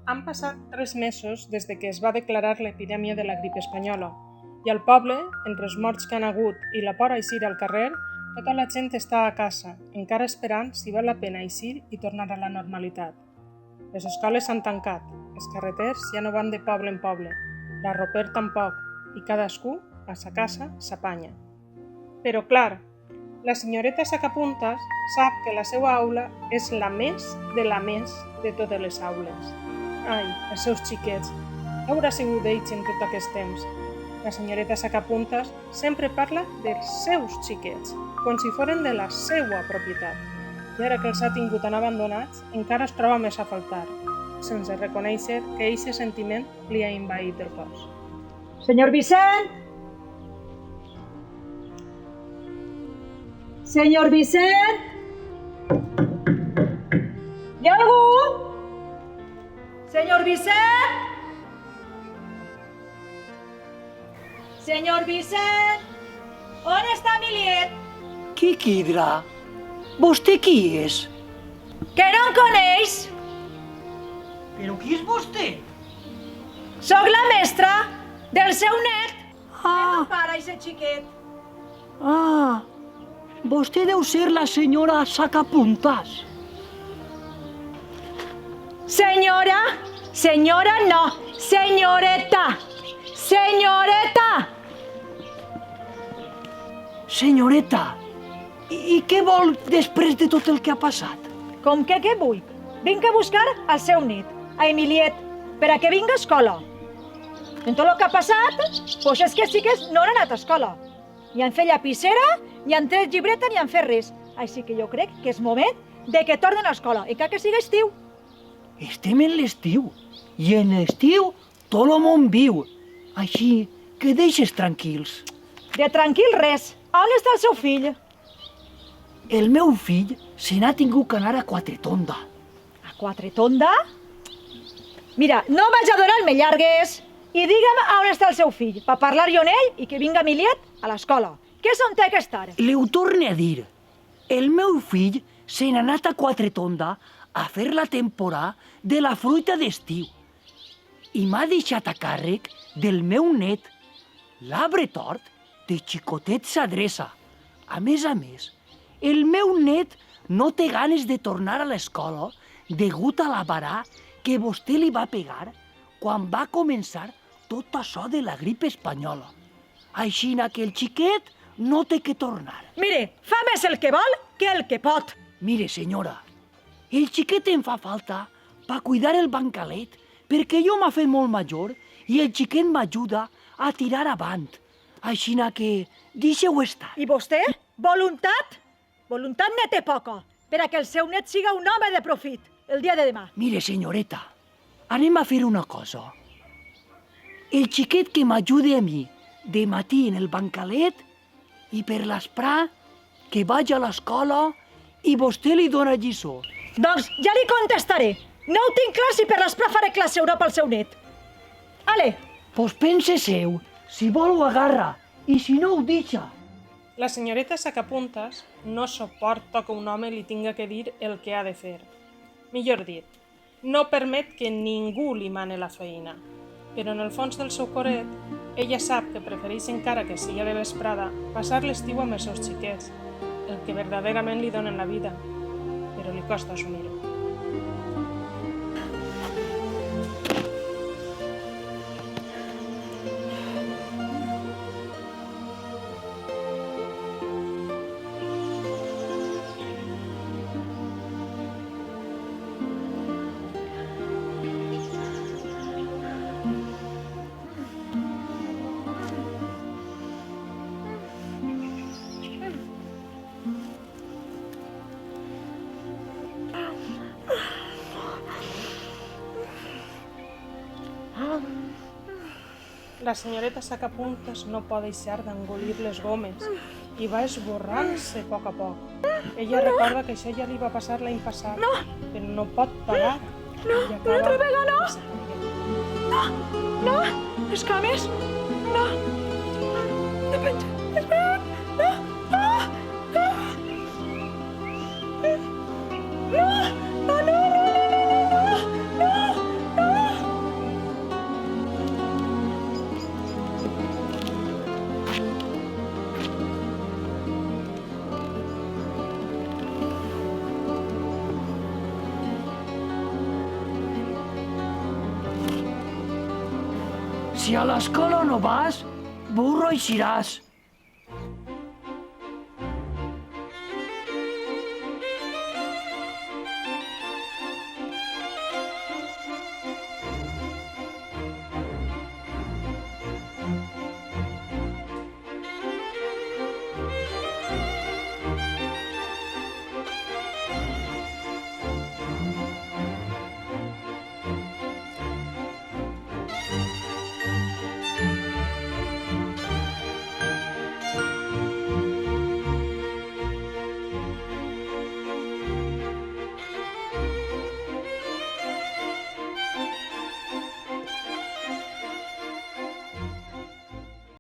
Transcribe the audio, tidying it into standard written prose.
Han passat 3 mesos des que es va declarar l'epidèmia de la grip espanyola i al poble, entre els morts que han hagut i la por a eixir al carrer, tota la gent està a casa, encara esperant si val la pena eixir i tornar a la normalitat. Les escoles s'han tancat, els carreters ja no van de poble en poble, l'arroper tampoc, i cadascú, a sa casa, s'apanya. Però clar, la senyoreta Sacapuntas sap que la seva aula és la més de totes les aules. Ai, els seus xiquets, què haurà sigut d'ells en tot aquest temps? La senyoreta Sacapuntas sempre parla dels seus xiquets, com si foren de la seva propietat. I ara que els ha tingut tan abandonats, encara es troba més a faltar, sense reconèixer que eixe sentiment li ha envaït el cos. Senyor Vicent! Senyor Vicent! Hi ha algú? Senyor Vicent! Senyor Vicent! On està Miliet? Qui quidrà? Vostè qui és? Que no em coneix? Però qui és vostè? Soc la mestra del seu net. Que no Ah, para, ese xiquet. vostè deu ser la senyora Sacapuntas. Senyora, senyora no, senyoreta, senyoreta. Senyoreta, i què vol després de tot el que ha passat? Com que què vull? Vinc a buscar al seu net, a Emiliet, per a que vinga a escola. En tot el que ha passat, doncs és que els xiquets no han anat a escola. Ni han fet llapissera, ni han tret llibreta, ni han fet res. Així que jo crec que és moment de que tornen a escola, encara que sigui estiu. Estem en l'estiu, i en l'estiu tot el món viu. Així que deixes tranquils. De tranquil res. On està el seu fill? El meu fill se n'ha tingut que anar a Quatretonda. A Quatretonda? Mira, no vaig a donar-me llargues i digue'm on està el seu fill, per parlar jo amb ell i que vinga Miliet a l'escola. Que és on té que estar? Li ho torne a dir. El meu fill se n'ha anat a Quatretonda a fer la temporada de la fruita d'estiu i m'ha deixat a càrrec del meu net, l'arbre tort de xicotet s'adreça. A més, el meu net no té ganes de tornar a l'escola degut a la vara que vostè li va pegar quan va començar tot això de la grip espanyola. Aixina que el xiquet no té que tornar. Mire, fa més el que vol que el que pot. Mire, senyora, el xiquet em fa falta per cuidar el bancalet perquè jo m'ha fet molt major i el xiquet m'ajuda a tirar avant. Aixina que deixeu estar. I vostè? Voluntat? Voluntat ne té poca, per a que el seu net siga un home de profit el dia de demà. Mire, senyoreta, anem a fer una cosa. El xiquet que m'ajude a mi de matí en el bancalet i per l'esprà que vaig a l'escola i vostè li dona lliçó. Doncs ja li contestaré. No ho tinc clar si per l'esprà faré classe Europa al seu net. Ale, Pues pense seu, si vol ho agarra i si no ho deixa. La senyoreta Sacapuntas no suporta que un home li tinga que dir el que ha de fer. Millor dit, no permet que ningú li mane la feina. Però en el fons del seu coret, ella sap que prefereix, encara que sigui de vesprada, passar l'estiu amb els seus xiquets, el que verdaderament li donen la vida, però li costa assumir-ho. La senyoreta Sacapuntas no pot deixar d'engolir les gomes i va esborrant-se a poc. Ella recorda que això ja li va passar l'any passat, però no pot parar. una altra vegada no. No, les cames, no. De penja, espera, no, no, no. No, no, no, no, no, no, no, no. Si a l'escola no vas, burro eixiràs.